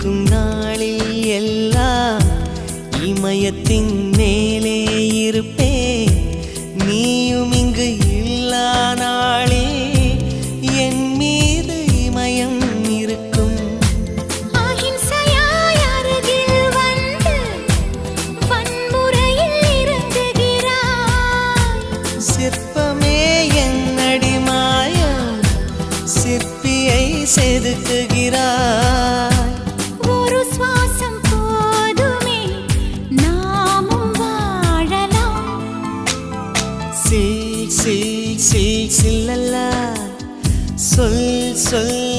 இருக்கும் நாளில் எல்லாம் இமயத்தின் மேலே இருப்பே. நீயும் இங்கு இல்லா நாளே என் மீது இமயம் இருக்கும். அஹிம்சையாய் அருகில் வந்து வன்முறையில் இறங்குகிறாய். சிற்பமே என் அடிமாயா சிற்பியை செதுக்குகிறாய். ஒரு சுவாசம் போதுமே நாமும் வாழலாம். சில் சில் சில் சில்லல்லா சொல் சொல்